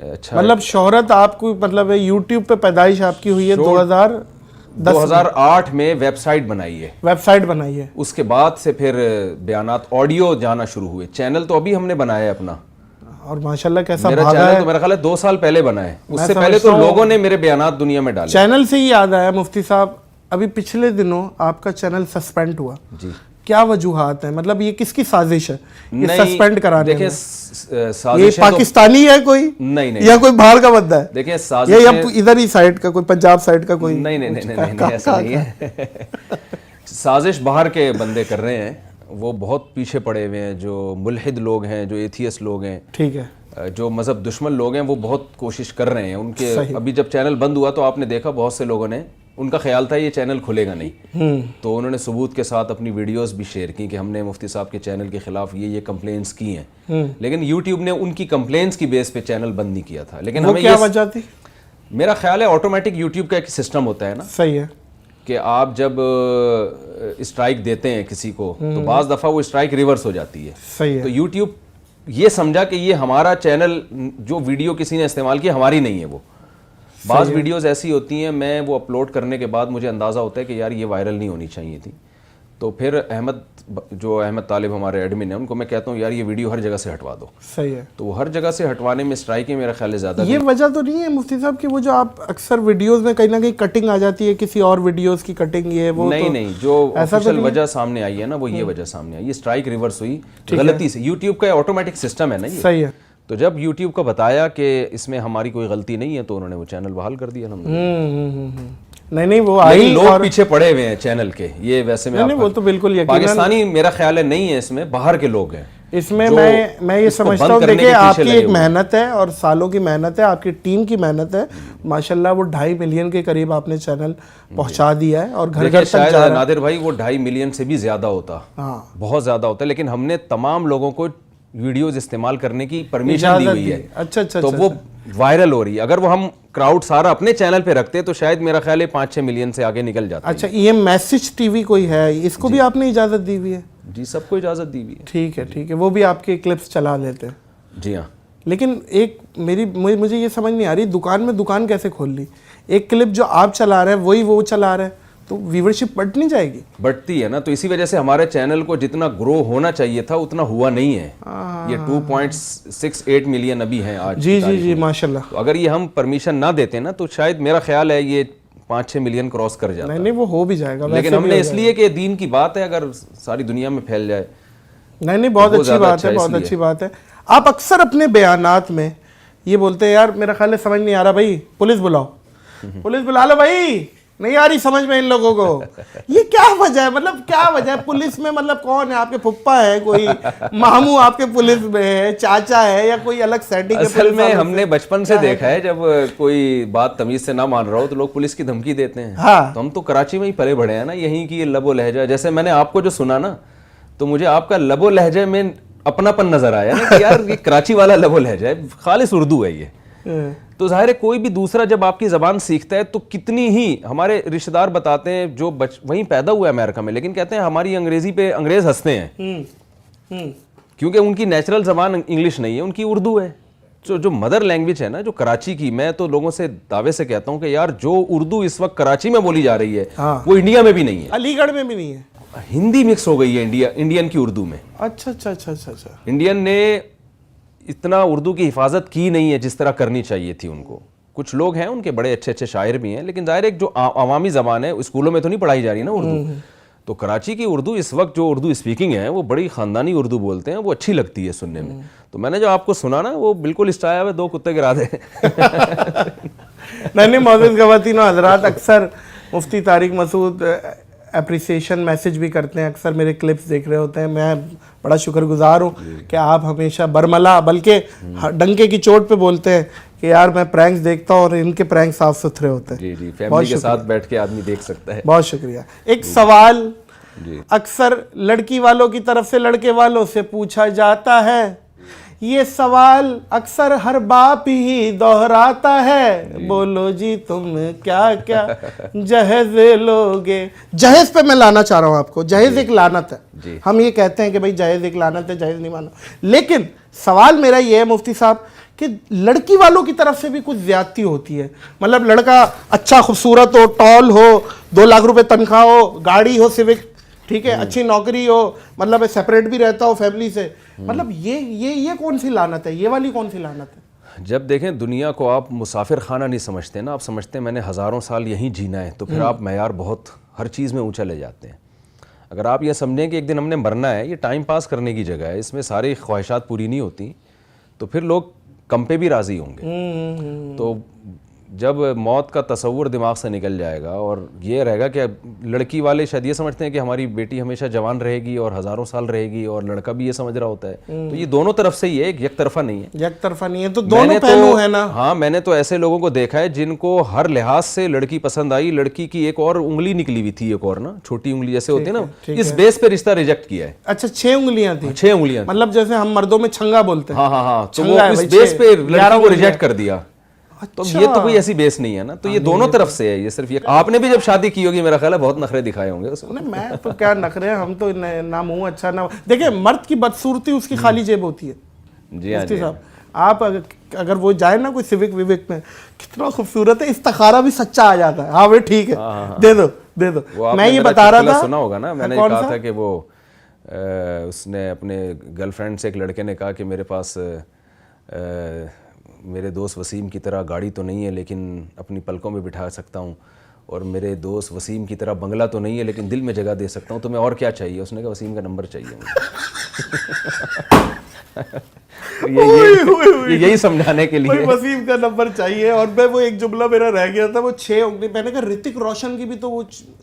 اچھا مطلب شہرت آپ کو مطلب یوٹیوب پہ پیدائش آپ کی ہوئی ہے 2008 میں ویب سائٹ بنائی ہے. ویب سائٹ بنائی ہے. اس کے بعد سے پھر بیانات آڈیو جانا شروع ہوئے. چینل تو ابھی ہم نے بنایا ہے اپنا, اور ماشاءاللہ کیسا میرا بھاگا چینل ہے. تو میرا خیال ہے 2 سال پہلے بنا ہے. اس سے پہلے تو لوگوں نے میرے بیانات دنیا میں ڈالے. چینل سے ہی یاد آیا مفتی صاحب, ابھی پچھلے دنوں آپ کا چینل سسپینڈ ہوا. جی, کیا وجوہات ہیں, مطلب یہ کس کی سازش ہے یہ سسپینڈ کرانے میں؟ دیکھیں یہ پاکستانی ہے کوئی نہیں یا کوئی باہر کا بندہ ہے؟ دیکھیں یا ادھر ہی سائیڈ کا کوئی پنجاب سائیڈ کا کوئی؟ نہیں ایسا نہیں ہے. سازش باہر کے بندے کر رہے ہیں, وہ بہت پیچھے پڑے ہوئے ہیں. جو ملحد لوگ ہیں, جو ایتھیسٹ لوگ ہیں, ٹھیک ہے, جو مذہب دشمن لوگ ہیں, وہ بہت کوشش کر رہے ہیں. ان کے ابھی جب چینل بند ہوا تو آپ نے دیکھا بہت سے لوگوں نے, ان کا خیال تھا یہ چینل کھلے گا نہیں, تو انہوں نے ثبوت کے ساتھ اپنی ویڈیوز بھی شیئر کی کہ ہم نے مفتی صاحب کے چینل کے خلاف یہ کمپلینس کی ہیں. لیکن یوٹیوب نے ان کی کمپلینس کی بیس پہ چینل بند نہیں کیا تھا. لیکن ہمیں کیا وجہ تھی؟ میرا خیال ہے آٹومیٹک یوٹیوب کا ایک سسٹم ہوتا ہے نا, صحیح ہے, کہ آپ جب اسٹرائک دیتے ہیں کسی کو تو بعض دفعہ وہ اسٹرائک ریورس ہو جاتی ہے. صحیح ہے. تو یوٹیوب یہ سمجھا کہ یہ ہمارا چینل, جو ویڈیو کسی نے استعمال کی ہماری نہیں ہے. وہ بعض ویڈیوز ایسی ہوتی ہیں, میں وہ اپلوڈ کرنے کے بعد مجھے اندازہ ہوتا ہے کہ یار یہ وائرل نہیں ہونی چاہیے تھی, تو پھر احمد طالب ہمارے ایڈمن ہیں, ان کو میں کہتا ہوں یار یہ ویڈیو ہر جگہ سے ہٹوا دو. صحیح ہے. تو وہ ہر جگہ سے ہٹوانے میں اسٹرائک ہے میرا خیال ہے زیادہ. یہ وجہ تو نہیں ہے مفتی صاحب کہ وہ جو آپ اکثر ویڈیوز میں کہیں نہ کہیں کٹنگ آ جاتی ہے, کسی اور ویڈیوز کی کٹنگ, یہ وہ نہیں, جو آفیشیل وجہ سامنے آئی ہے نا, وہ یہ وجہ سامنے آئی, یہ اسٹرائک ریورس ہوئی غلطی سے. یوٹیوب کا آٹومیٹک سسٹم ہے نا یہ. صحیح ہے. تو جب یوٹیوب کا بتایا کہ اس میں ہماری کوئی غلطی نہیں ہے تو انہوں نے وہ چینل بحال کر دیا. نہیں وہ آئی, لوگ پیچھے پڑے ہوئے ہیں چینل کے. یہ ویسے میں وہ تو بالکل یقیناً پاکستانی میرا خیال ہے نہیں ہے, اس میں باہر کے لوگ ہیں. اس میں میں یہ سمجھتا ہوں, دیکھیں آپ کی ایک محنت ہے اور سالوں کی محنت ہے, آپ کی ٹیم کی محنت ہے ماشاءاللہ. وہ 2.5 ملین کے قریب آپ نے چینل پہنچا دیا ہے, اور گھر گھر تک جا رہا ہے. نادر بھائی وہ 2.5 ملین سے بھی زیادہ ہوتا, بہت زیادہ ہوتا, لیکن ہم نے تمام لوگوں کو ویڈیوز استعمال کرنے کی پرمیشن دی ہوئی ہے. اچھا, تو وہ وائرل ہو رہی ہے. اگر وہ ہم کراؤڈ سارا اپنے چینل پہ رکھتے تو شاید میرا خیال ہے 5-6 ملین سے آگے نکل جاتا. اچھا, یہ میسج ٹی وی کوئی ہے, اس کو بھی آپ نے اجازت دی ہوئی ہے؟ جی, سب کو اجازت دی ہوئی ہے. ٹھیک ہے, وہ بھی آپ کے کلپس چلا لیتے ہیں؟ جی ہاں. لیکن ایک مجھے یہ سمجھ نہیں آ رہی, دکان میں دکان کیسے کھول لی؟ ایک کلپ جو آپ چلا رہے ہیں وہی وہ چلا رہے ہیں, تو ویورشپ بڑھ نہیں جائے گی؟ بڑھتی ہے نا, تو اسی وجہ سے ہمارے چینل کو جتنا گرو ہونا چاہیے تھا اتنا ہوا نہیں ہے. یہ 2.68 ملین ابھی ہیں آج. جی ماشاءاللہ. تو اگر یہ ہم پرمیشن نہ دیتے نا تو شاید میرا خیال ہے یہ 5-6 ملین کراس کر جاتا. نہیں وہ ہو بھی جائے گا, لیکن ہم نے اس لیے کہ دین کی بات ہے, اگر ساری دنیا میں پھیل جائے. نہیں بہت اچھی بات ہے, بہت اچھی بات ہے. آپ اکثر اپنے بیانات میں یہ بولتے ہیں, یار میرا خیال ہے سمجھ نہیں آ رہا بھائی, پولیس بلاؤ, پولیس بلا لو بھائی, نہیں آ رہی سمجھ میں ان لوگوں کو. یہ کیا وجہ ہے, مطلب کیا وجہ ہے پولیس میں؟ مطلب کون ہے آپ کے پھپھا ہے, کوئی ماموں آپ کے پولیس میں ہے, چاچا ہے, یا کوئی الگ سیٹنگ ہے؟ اصل میں ہم نے بچپن سے دیکھا ہے جب کوئی بات تمیز سے نہ مان رہا ہو تو لوگ پولیس کی دھمکی دیتے ہیں. تو ہم تو کراچی میں ہی پلے بڑھے ہیں نا, یہیں کی لب و لہجہ. جیسے میں نے آپ کو جو سنا نا, تو مجھے آپ کا لب و لہجے میں اپناپن نظر آیا نا کہ یار یہ کراچی والا لب و لہجہ ہے, خالص اردو ہے یہ. تو ظاہر ہے کوئی بھی دوسرا جب آپ کی زبان سیکھتا ہے تو کتنی ہی, ہمارے رشتہ دار بتاتے ہیں جو وہیں پیدا ہوا ہے امریکہ میں, لیکن کہتے ہیں ہماری انگریزی پہ انگریز ہنستے ہیں کیونکہ ان کی نیچرل زبان انگلش نہیں ہے, ان کی اردو ہے. جو مدر لینگویج ہے نا جو کراچی کی, میں تو لوگوں سے دعوے سے کہتا ہوں کہ یار جو اردو اس وقت کراچی میں بولی جا رہی ہے وہ انڈیا میں بھی نہیں ہے, علی گڑھ میں بھی نہیں ہے. ہندی مکس ہو گئی ہے انڈین کی اردو میں. اچھا. انڈین نے اتنا اردو کی حفاظت کی نہیں ہے جس طرح کرنی چاہیے تھی ان کو. کچھ لوگ ہیں ان کے بڑے اچھے شاعر بھی ہیں, لیکن ظاہر ایک جو عوامی زبان ہے اسکولوں میں تو نہیں پڑھائی جا رہی نا اردو. تو کراچی کی اردو اس وقت جو اردو اسپیکنگ ہے وہ بڑی خاندانی اردو بولتے ہیں, وہ اچھی لگتی ہے سننے میں. تو میں نے جو آپ کو سنا نا وہ بالکل اسٹایا ہے 2 کتے گرا دے. نہیں معزز خواتین و حضرات, اکثر مفتی طارق مسعود اپریسیشن میسج بھی کرتے ہیں, اکثر میرے کلپس دیکھ رہے ہوتے ہیں. میں بڑا شکر گزار ہوں کہ آپ ہمیشہ برملا بلکہ ڈنکے کی چوٹ پہ بولتے ہیں کہ یار میں پرینکس دیکھتا ہوں اور ان کے پرینک صاف ستھرے ہوتے ہیں. جی فیملی کے ساتھ بیٹھ کے آدمی دیکھ سکتا ہے. بہت شکریہ. ایک سوال اکثر لڑکی والوں کی طرف سے لڑکے والوں سے پوچھا جاتا ہے, یہ سوال اکثر ہر باپ ہی دہراتا ہے, بولو جی تم کیا کیا جہیز لوگے. جہیز پہ میں لانا چاہ رہا ہوں آپ کو. جہیز ایک لعنت ہے, ہم یہ کہتے ہیں کہ بھائی جہیز ایک لعنت ہے, جہیز نہیں مانا. لیکن سوال میرا یہ ہے مفتی صاحب کہ لڑکی والوں کی طرف سے بھی کچھ زیادتی ہوتی ہے. مطلب لڑکا اچھا خوبصورت ہو, ٹال ہو, 2 لاکھ روپے تنخواہ ہو, گاڑی ہو سیوک, ٹھیک ہے, اچھی نوکری ہو, مطلب سیپریٹ بھی رہتا ہو فیملی سے, مطلب یہ کون سی لعنت ہے, یہ والی کون سی لعنت ہے؟ جب دیکھیں دنیا کو آپ مسافر خانہ نہیں سمجھتے نا, آپ سمجھتے ہیں میں نے ہزاروں سال یہیں جینا ہے, تو پھر آپ معیار بہت ہر چیز میں اونچا لے جاتے ہیں. اگر آپ یہ سمجھیں کہ ایک دن ہم نے مرنا ہے, یہ ٹائم پاس کرنے کی جگہ ہے, اس میں ساری خواہشات پوری نہیں ہوتی, تو پھر لوگ کم پہ بھی راضی ہوں گے. تو جب موت کا تصور دماغ سے نکل جائے گا اور یہ رہے گا کہ لڑکی والے شاید یہ سمجھتے ہیں کہ ہماری بیٹی ہمیشہ جوان رہے گی اور ہزاروں سال رہے گی, اور لڑکا بھی یہ سمجھ رہا ہوتا ہے, تو یہ دونوں طرف سے ہی ہے, ایک طرفہ نہیں ہے. یک طرفہ نہیں ہے, تو دونوں پہلو ہے نا. ہاں, میں نے تو ایسے لوگوں کو دیکھا ہے جن کو ہر لحاظ سے لڑکی پسند آئی, لڑکی کی ایک اور انگلی نکلی ہوئی تھی, ایک اور نا چھوٹی انگلی جیسے ہوتی ہے نا, اس بیس پہ رشتہ ریجیکٹ کیا ہے. اچھا 6 انگلیاں تھیں, 6 انگلیاں, مطلب جیسے ہم مردوں میں چھنگا بولتے ہیں. ہاں, تو وہ اس بیس پہ لڑکی کو ریجیکٹ کر دیا. تو یہ تو کوئی ایسی بیس نہیں ہے نا, تو یہ دونوں طرف سے ہے. یہ صرف یہ آپ نے بھی جب شادی کی ہوگی میرا خیال ہے بہت نخرے دکھائے ہوں گے اس میں. میں تو کیا نخرے ہیں, ہم تو نہ منہ اچھا نہ, دیکھیں مرد کی بدصورتی اس کی خالی جیب ہوتی ہے. جی ہاں, صاحب آپ اگر وہ جائے نا کوئی سیوک ویوک میں, کتنا خوبصورت ہے, استخارہ بھی سچا آ جاتا ہے. ہاں بھائی ٹھیک ہے, دے دو. میں یہ بتا رہا تھا, سنا ہوگا نا, میں نے کہا تھا کہ وہ اس نے اپنے گرل فرینڈ سے, ایک لڑکے نے کہا کہ میرے پاس میرے دوست وسیم کی طرح گاڑی تو نہیں ہے لیکن اپنی پلکوں میں بٹھا سکتا ہوں, اور میرے دوست وسیم کی طرح بنگلہ تو نہیں ہے لیکن دل میں جگہ دے سکتا ہوں, تمہیں اور کیا چاہیے؟ اس نے کہا وسیم کا نمبر چاہیے مجھے. یہی سمجھانے کے لیے وسیم کا نمبر چاہیے. اور میں وہ ایک جملہ میرا رہ گیا تھا, وہ 6 انگلی, میں نے کہا رتک روشن کی بھی تو وہ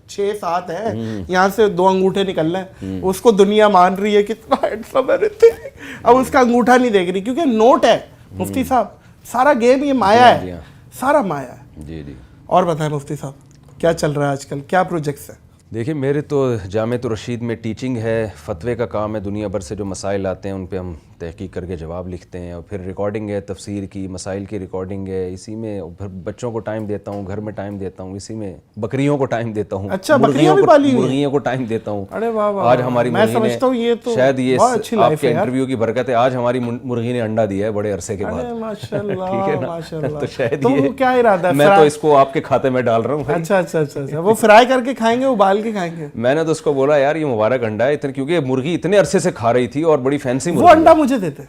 6-7 ہے, یہاں سے 2 انگوٹھے نکل رہے ہیں, اس کو دنیا مان رہی ہے کتنا ہینڈسم ہے رتک, اب اس کا انگوٹھا نہیں دیکھ رہی کیونکہ نوٹ ہے. مفتی صاحب سارا گیم یہ مایا ہے, سارا مایا ہے. جی جی. اور بتائیں مفتی صاحب کیا چل رہا ہے آج کل, کیا پروجیکٹس ہیں؟ دیکھیں میرے تو جامعۃ الرشید میں ٹیچنگ ہے, فتوے کا کام ہے, دنیا بھر سے جو مسائل آتے ہیں ان پہ ہم تحقیق کر کے جواب لکھتے ہیں, اور پھر ریکارڈنگ ہے تفسیر کی, مسائل کی ریکارڈنگ ہے, اسی میں بچوں کو ٹائم دیتا ہوں, گھر میں ٹائم دیتا ہوں, اسی میں بکریوں کو ٹائم دیتا ہوں. اچھا بکریاں بھی پالی ہوئی, مرغیوں کو ٹائم دیتا ہوں. ارے واہ واہ, آج ہماری میں سمجھتا ہوں یہ تو شاید یہ آپ کے انٹرویو کی برکت ہے, آج ہماری مرغی نے انڈا دیا ہے بڑے عرصے کے بعد. ماشاءاللہ ٹھیک ہے نا, ماشاءاللہ. تو شاید تو یہ کیا ارادہ ہے, میں تو اس کو آپ کے کھاتے میں ڈال رہا ہوں. اچھا اچھا اچھا, وہ فرائی کر کے کھائیں گے, ابال کے کھائیں گے؟ میں نے تو اس کو بولا یار یہ مبارک انڈا ہے, کیونکہ مرغی اتنے عرصے سے کھا رہی تھی اور بڑی فینسی مرغی, وہ انڈا مجھے دیتے,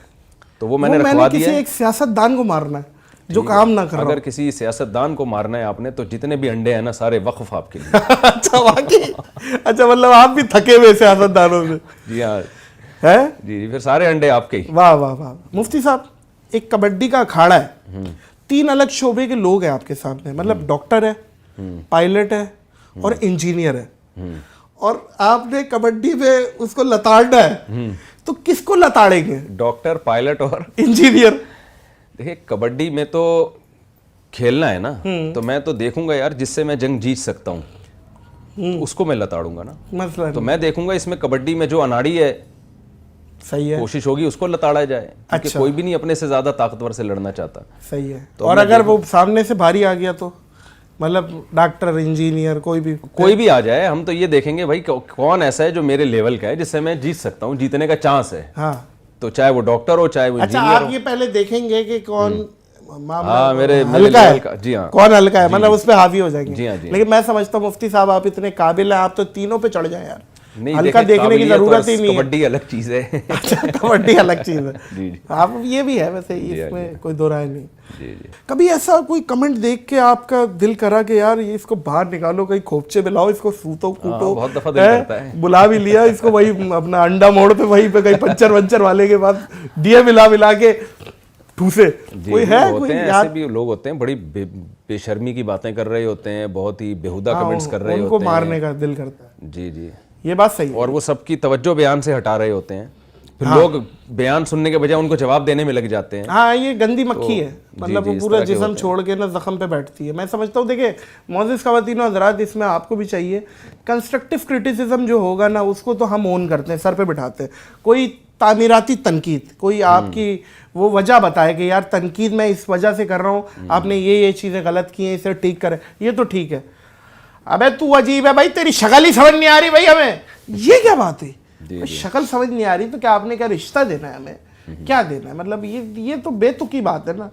تو وہ میں نے رکھوا دیا. کسی ایک سیاست دان کو مارنا ہے جو کام نہ کر رہا. اگر کسی سیاست دان کو مارنا ہے آپ نے تو جتنے بھی انڈے ہیں نا سارے وقف آپ کے لیے. اچھا واقعی, اچھا مطلب آپ بھی تھکے ہوئے سیاست دانوں سے. جی ہاں ہے جی, پھر سارے انڈے آپ کے ہی. واہ واہ واہ. مفتی صاحب ایک کبڈی کا اکھاڑا ہے, 3 الگ شعبے کے لوگ ہیں آپ کے سامنے, مطلب ڈاکٹر ہے, پائلٹ ہے اور انجینئر ہے, اور آپ نے کبڈی میں اس کو لتاڑنا ہے, تو کس کو لتاڑیں گے؟ ڈاکٹر, پائلٹ اور انجینئر. دیکھیں کبڈی میں تو کھیلنا ہے نا, تو میں تو دیکھوں گا یار جس سے میں جنگ جیت سکتا ہوں اس کو میں لتاڑوں گا نا. مثلا تو میں دیکھوں گا اس میں کبڈی میں جو اناڑی ہے, صحیح ہے, کوشش ہوگی اس کو لتاڑا جائے, کیونکہ کوئی بھی نہیں اپنے سے زیادہ طاقتور سے لڑنا چاہتا. صحیح ہے. اور اگر وہ سامنے سے بھاری آ گیا تو مطلب ڈاکٹر, انجینئر, کوئی بھی آ جائے, ہم تو یہ دیکھیں گے بھائی کون ایسا ہے جو میرے لیول کا ہے جس سے میں جیت سکتا ہوں, جیتنے کا چانس ہے. ہاں, تو چاہے وہ ڈاکٹر ہو چاہے وہ اچھا انجینئر ہو. آپ یہ پہلے دیکھیں گے کہ کون میرے ہلکا ہے, جی ہاں, کون ہلکا ہے, مطلب اس پہ حاوی ہو جائیں گے. جی ہاں جی. لیکن میں سمجھتا ہوں مفتی صاحب آپ اتنے قابل ہیں, آپ تو تینوں پہ چڑھ جائیں یار, نہیں ہلکا دیکھنے کی ضرورت ہی نہیں ہے. کبڈی الگ چیز ہے. اچھا کبڈی الگ چیز ہے. جی آپ یہ بھی ہے ویسے, اس میں کوئی دو رائے نہیں. جی جی. کبھی ایسا کوئی کمنٹ دیکھ کے آپ کا دل کرا کہ یار یہ اس کو باہر نکالو, کہیں کھوپچے میں لاؤ, اس کو سوتو کوٹو, بہت دفعہ دل کرتا ہے, بلا بھی لیا اس کو, وہی اپنا انڈا موڑ پہ وہیں پہ کہیں پنچر ونچر والے کے پاس ڈیے ملا کے ٹھوسے. کوئی ہے, کوئی ایسے بھی لوگ ہوتے ہیں بڑی بے شرمی کی باتیں کر رہے ہوتے ہیں, بہت ہی بیہودہ کمنٹس کر رہے ہوتے ہیں, ان کو مارنے کا دل کرتا ہے. جی جی, یہ بات صحیح ہے. اور وہ سب کی توجہ بیان سے ہٹا رہے ہوتے ہیں, پھر لوگ بیان سننے کے بجائے ان کو جواب دینے میں لگ جاتے ہیں. ہاں یہ گندی مکھی ہے, مطلب وہ پورا جسم چھوڑ کے نا زخم پہ بیٹھتی ہے. میں سمجھتا ہوں دیکھیں معزز خواتین و حضرات, اس میں آپ کو بھی چاہیے کنسٹرکٹیو کرٹیسزم جو ہوگا نا اس کو تو ہم اون کرتے ہیں, سر پہ بٹھاتے ہیں. کوئی تعمیراتی تنقید, کوئی آپ کی وہ وجہ بتائے کہ یار تنقید میں اس وجہ سے کر رہا ہوں, آپ نے یہ چیزیں غلط کی ہیں, اسے ٹھیک کریں, یہ تو ٹھیک ہے. ابے تو عجیب ہے بھائی, تیری شکل ہی سمجھ نہیں آ رہی بھائی ہمیں, یہ کیا بات ہے؟ شکل سمجھ نہیں آ رہی تو کیا آپ نے کیا رشتہ دینا ہے ہمیں؟ کیا دینا ہے؟ مطلب یہ تو بے تکی بات ہے نا.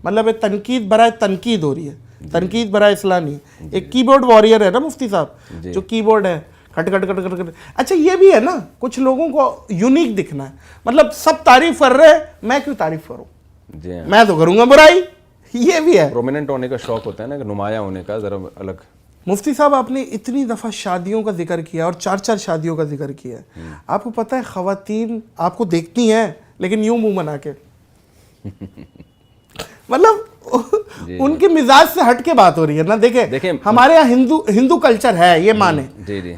مطلب تنقید برائے تنقید ہو رہی ہے, تنقید برائے اصلاح نہیں. ایک کی بورڈ واریر ہے نا مفتی صاحب, جو کی بورڈ ہے کھٹ کھٹ کھٹ کھٹ کھٹ. اچھا یہ بھی ہے نا, کچھ لوگوں کو یونیک دکھنا ہے, مطلب سب تعریف کر رہے ہیں, میں کیوں تعریف کروں, میں تو کروں گا برائی. یہ بھی ہے, پرومیننٹ ہونے کا شوق ہوتا ہے نا, نمایاں ہونے کا ذرا الگ. مفتی صاحب آپ نے اتنی دفعہ شادیوں کا ذکر کیا اور 4 شادیوں کا ذکر کیا ہے. آپ کو پتہ ہے خواتین آپ کو دیکھتی ہیں لیکن یوں منہ بنا کے, مطلب ان کے مزاج سے ہٹ کے بات ہو رہی ہے نا. دیکھیں ہمارے یہاں ہندو کلچر ہے, یہ مانیں,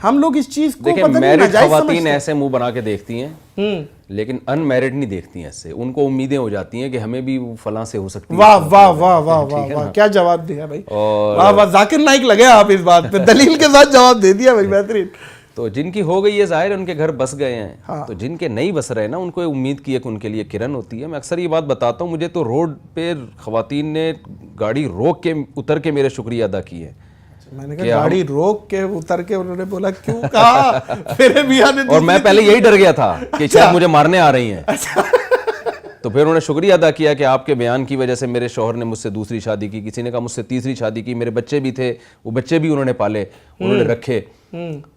ہم لوگ اس چیز کو پتہ نہیں ناجائز خواتین ایسے منہ بنا کے دیکھتی ہیں لیکن ان میرڈ نہیں دیکھتی ہیں. ایسے ان کو امیدیں ہو جاتی ہیں کہ ہمیں بھی فلاں سے ہو سکتی ہے. واہ واہ واہ واہ واہ واہ, کیا جواب دیا بھائی, واہ واہ, ذاکر نائک لگے آپ اس بات پہ, دلیل کے ساتھ جواب دے دیا بھائی, بہترین. تو جن کی ہو گئی ہے ظاہر ان کے گھر بس گئے ہیں, تو جن کے نہیں بس رہے نا ان کو امید کی ہے کہ ان کے لیے کرن ہوتی ہے. میں اکثر یہ بات بتاتا ہوں, مجھے تو روڈ پہ خواتین نے گاڑی روک کے اتر کے میرے شکریہ ادا کی ہے. میں نے کہا گاڑی روک کے اتر کے, انہوں نے بولا کیوں کہا, میرے میاں نے, اور میں پہلے یہی ڈر گیا تھا کہ شاید مجھے مارنے آ رہی ہیں. تو پھر انہوں نے شکریہ ادا کیا کہ آپ کے بیان کی وجہ سے میرے شوہر نے مجھ سے دوسری شادی کی, کسی نے کہا مجھ سے تیسری شادی کی, میرے بچے بھی تھے, وہ بچے بھی انہوں نے پالے, انہوں نے رکھے.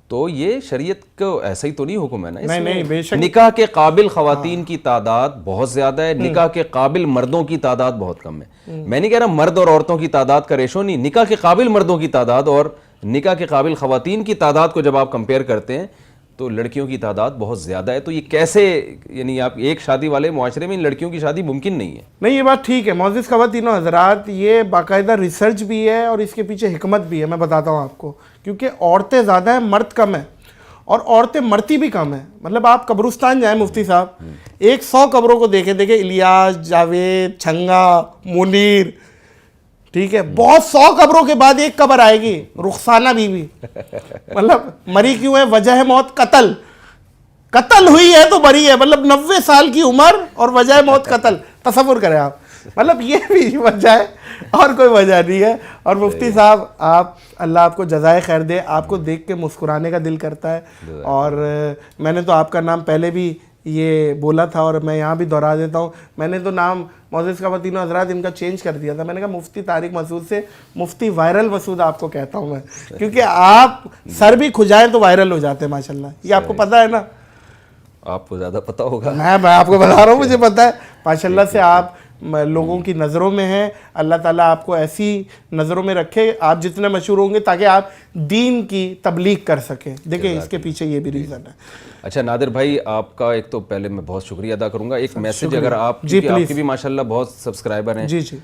تو یہ شریعت کو ایسا ہی تو نہیں حکم ہے نا, اس میں نکاح کے قابل خواتین کی تعداد بہت زیادہ ہے, نکاح کے قابل مردوں کی تعداد بہت کم ہے. میں نہیں کہہ رہا مرد اور عورتوں کی تعداد کا ریشو نہیں, نکاح کے قابل مردوں کی تعداد اور نکاح کے قابل خواتین کی تعداد کو جب آپ کمپیئر کرتے ہیں تو لڑکیوں کی تعداد بہت زیادہ ہے. تو یہ کیسے, یعنی آپ ایک شادی والے معاشرے میں ان لڑکیوں کی شادی ممکن نہیں ہے. نہیں یہ بات ٹھیک ہے معزز خواتین و حضرات, یہ باقاعدہ ریسرچ بھی ہے اور اس کے پیچھے حکمت بھی ہے. میں بتاتا ہوں آپ کو, کیونکہ عورتیں زیادہ ہیں, مرد کم ہیں, اور عورتیں مرتی بھی کم ہیں. مطلب آپ قبرستان جائیں مفتی صاحب, 100 قبروں کو دیکھیں الیاس, جاوید, چھنگا, منیر, ٹھیک ہے, بہت 100 قبروں کے بعد ایک قبر آئے گی, رخسانہ بی بی. مطلب مری کیوں ہے, وجہ موت قتل, قتل ہوئی ہے تو مری ہے, مطلب 90 سال کی عمر اور وجہ موت قتل. تصور کریں آپ, مطلب یہ بھی وجہ ہے اور کوئی وجہ نہیں ہے. اور مفتی صاحب آپ, اللہ آپ کو جزائے خیر دے, آپ کو دیکھ کے مسکرانے کا دل کرتا ہے. اور میں نے تو آپ کا نام پہلے بھی یہ بولا تھا اور میں یہاں بھی دہرا دیتا ہوں, میں نے تو نام معزز خواتین و حضرات ان کا چینج کر دیا تھا. میں نے کہا مفتی طارق مسعود سے مفتی وائرل مسعود آپ کو کہتا ہوں میں, کیونکہ آپ سر بھی کھجائیں تو وائرل ہو جاتے ہیں ماشاءاللہ. یہ آپ کو پتہ ہے نا, آپ کو زیادہ پتہ ہوگا, میں آپ کو بتا رہا ہوں, مجھے پتہ ہے ماشاءاللہ سے آپ لوگوں کی نظروں میں ہیں. اللہ تعالیٰ آپ کو ایسی نظروں میں رکھے, آپ جتنے مشہور ہوں گے تاکہ آپ دین کی تبلیغ کر سکیں. دیکھیں اس کے پیچھے یہ بھی ریزن ہے. اچھا نادر بھائی, آپ کا ایک تو پہلے میں بہت شکریہ ادا کروں گا. ایک میسج اگر آپ کی بھی ماشاءاللہ بہت سبسکرائبر ہیں, جی جی,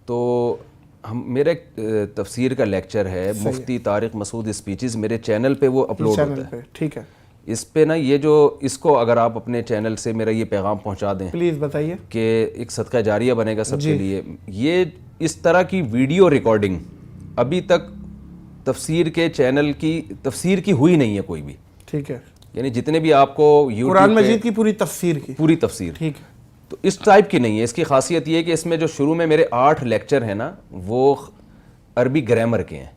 تو میرا ایک تفسیر کا لیکچر ہے مفتی طارق مسعود اسپیچز, میرے چینل پہ وہ اپلوڈ ہوتا ہے. ٹھیک ہے, اس پہ نا یہ جو اس کو اگر آپ اپنے چینل سے میرا یہ پیغام پہنچا دیں پلیز بتائیے, کہ ایک صدقہ جاریہ بنے گا سب کے لیے. یہ اس طرح کی ویڈیو ریکارڈنگ ابھی تک تفسیر کے چینل کی تفسیر کی ہوئی نہیں ہے کوئی بھی. ٹھیک ہے, یعنی جتنے بھی آپ کو قرآن مجید کی پوری تفسیر کی پوری تفسیر, ٹھیک ہے, تو اس ٹائپ کی نہیں ہے. اس کی خاصیت یہ ہے کہ اس میں جو شروع میں میرے 8 لیکچر ہیں نا وہ عربی گرامر کے ہیں.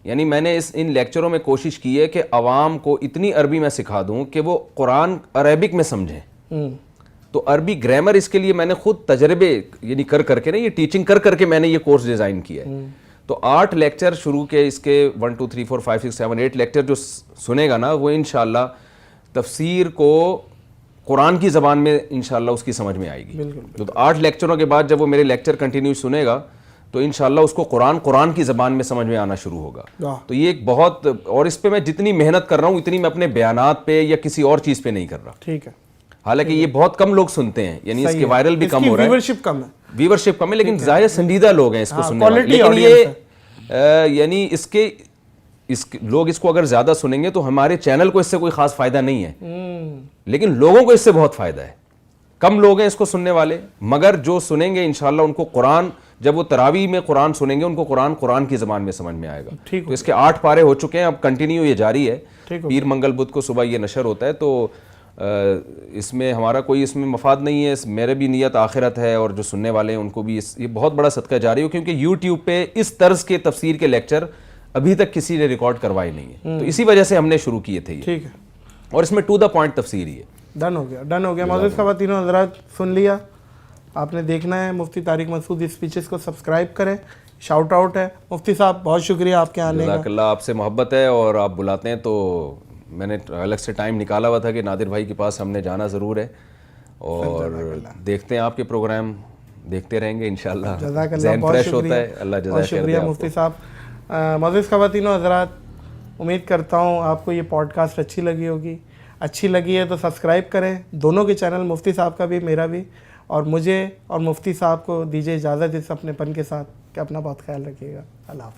یعنی میں نے ان لیکچروں میں کوشش کی ہے کہ عوام کو اتنی عربی میں سکھا دوں کہ وہ قرآن عربک میں سمجھیں. تو عربی گرامر اس کے لیے میں نے خود تجربے یعنی کر کے نا, یہ ٹیچنگ کر کے میں نے یہ کورس ڈیزائن کیا ہے. تو 8 لیکچر شروع کے, اس کے 1 2 3 4 5 6 7 8 لیکچر جو سنے گا نا وہ انشاءاللہ تفسیر کو قرآن کی زبان میں انشاءاللہ اس کی سمجھ میں آئے گی. تو 8 لیکچروں کے بعد جب وہ میرے لیکچر کنٹینیو سنے گا تو انشاءاللہ اس کو قرآن کی زبان میں سمجھ میں آنا شروع ہوگا. تو یہ ایک بہت, اور اس پہ میں جتنی محنت کر رہا ہوں اتنی میں اپنے بیانات پہ یا کسی اور چیز پہ نہیں کر رہا. ٹھیک ہے, حالانکہ یہ بہت کم لوگ سنتے ہیں, یعنی اس کے وائرل بھی کم ہو رہا ہے, ویورشپ کم ہے, لیکن ظاہر سنجیدہ لوگ ہیں اس کو سننے والے. لیکن یہ یعنی لوگ اس کو اگر زیادہ سنیں گے تو ہمارے چینل کو اس سے کوئی خاص فائدہ نہیں ہے, لیکن لوگوں کو اس سے بہت فائدہ ہے. کم لوگ ہیں اس کو سننے والے, مگر جو سنیں گے انشاءاللہ ان کو قرآن, جب وہ تراویح میں قرآن سنیں گے ان کو قرآن کی زبان میں سمجھ میں آئے گا. تو اس کے 8 پارے ہو چکے ہیں, اب کنٹینیو یہ جاری ہے. پیر منگل بدھ کو صبح یہ نشر ہوتا ہے. تو اس میں ہمارا کوئی اس میں مفاد نہیں ہے, میرے بھی نیت آخرت ہے اور جو سننے والے ہیں ان کو بھی یہ بہت بڑا صدقہ جاری ہو, کیونکہ یوٹیوب پہ اس طرز کے تفسیر کے لیکچر ابھی تک کسی نے ریکارڈ کروائے نہیں ہے. تو اسی وجہ سے ہم نے شروع کیے تھے یہ, اور اس میں ٹو دا پوائنٹ تفسیر ہی ہے. ڈن ہو گیا معزز خواتین و حضرات, سن لیا آپ نے, دیکھنا ہے مفتی طارق مسعود اسپیچز کو سبسکرائب کریں, شاؤٹ آؤٹ ہے. مفتی صاحب بہت شکریہ آپ کے آنے کا. جزاک اللہ, آپ سے محبت ہے اور آپ بلاتے ہیں تو میں نے الگ سے ٹائم نکالا ہوا تھا کہ نادر بھائی کے پاس ہم نے جانا ضرور ہے, اور دیکھتے ہیں آپ کے پروگرام, دیکھتے رہیں گے انشاءاللہ. جزاک اللہ, ذہن بہت فریش ہوتا شکریہ, ہے. اللہ بہت جزاک شکریہ مفتی صاحب. معزز خواتین و حضرات, امید کرتا ہوں آپ کو یہ پوڈ کاسٹ اچھی لگی ہوگی. اچھی لگی ہے تو سبسکرائب کریں دونوں کے چینل, مفتی صاحب کا بھی میرا بھی, اور مجھے اور مفتی صاحب کو دیجیے اجازت اس اپنے پن کے ساتھ کہ اپنا بہت خیال رکھیے گا. اللہ حافظ.